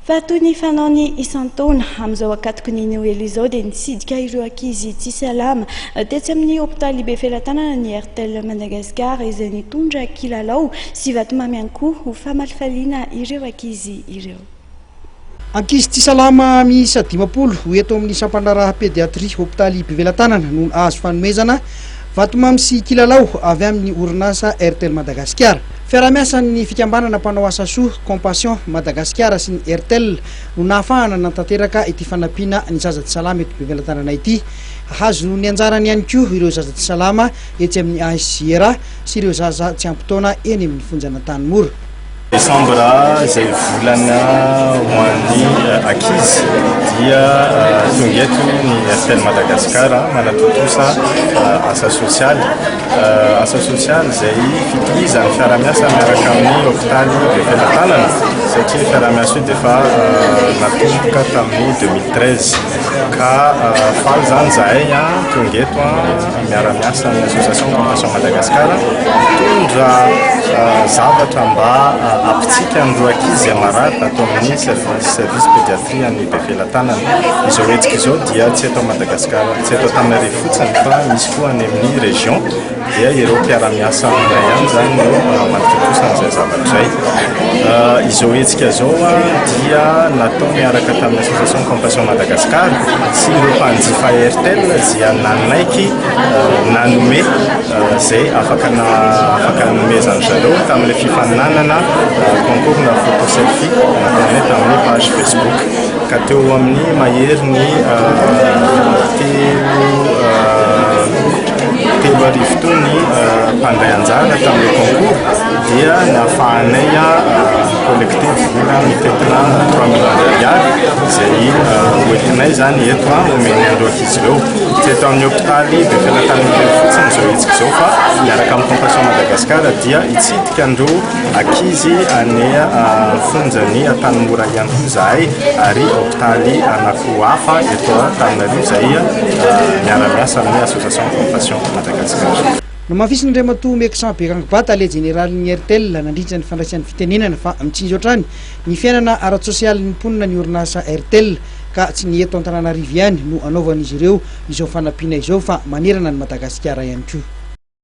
Fa toy ny fanao isan-taona amin'izao akatoko ny Noely izao dia nitsidika ireo ankizy tsy salama tetsy amin'ny hôpitaly be Felatànana ny RTL Madagasikara izay nitondra kilalao sy vatomamy ihany koa ho famalifaliana ireo ankizy ireo. Ankizy tsy salama miisa 10 eto amin'ny sampandraraha pédiatrie hôpitaly be Felatànana no azo fanomezana vatomamy sy kilalao avy amin'ny orinasa RTL Madagasikara. Fiara-miasan'ny fikambanana mpanao asa soa Compassion Madagasikara sy ny RTL no nahafahana nantanteraka ity fanampiana ny zaza tsy salama eto be Felatànana ity. Hazo ny anjarany ihany koa ireo zaza tsy salama etsy amin'ny ASJR sy ireo zaza tsy ampy-taona eny amin'ny fonjana Tanimora. Desambra izay volana ho an'ny ankizy dia tonga eto ny RTL Madagasikara manatotosa asa sosialy izay fitohizany fiara-miasa miaraka amin'ny hôpitaly be Felatànana satria fiara-miasa io dia efa natomboka tamin'ny 2013 ka faly zany zahay tonga eto miara-miasa amin'ny association Compassion Madagasikara mitondra zavatra mba apitsika andro ankizy amarata atao amin'ny service pédiatrie any be Felatànana. Izao hetsika izao dia tsy eto Madagasikara, tsy eto Antananarivo fotsiny fa misy koa any amin'ny région dia ireo mpiara-miasa aminay ihany zany no manatotosa an'izay zavatra izay. Izao hetsika izao dia natao miaraka tamin'ny association Compassion Madagasikara sy ireo mpanjifa RTL dia nanaiky nanome izay afaka nomezany zareo tamin'ilay fifaninanana concours na photo selfie natao tamin'ny page Facebook ka teo amin'ny mahery ny telo arivo teo ny mpandray anjara tamin'ilay concours dia nahafahanay collecté vola mitetina 3 millions d'ariary izay hoentinay zany eto omeny andro ankizy ireo tsy eto amin'ny hôpitaly be Felatànana ireo fotsiny izao hetsika izao fa miaraka amin'ny Compassion Madagasikara dia hitsidika andreo ankizy any fonjany Tanimora ihany koa zahay ary hôpitaly anankiroa hafa eto Antananarivo izay miara-miasa amin'ny association Compassion Madagasikara. No mafisiny indray matoa Meksan Bekangibata le généralin'ny RTL nandritra ny fandraisan'ny fitenenana fa mitsinjo otrany ny fiainana ara-tsosialy ny mponina ny orinasa RTL ka tsy ny eto Antananarivo ihany no anaovan'izy ireo izao fanampiana izao fa manerana ny Madagasikara ihany koa.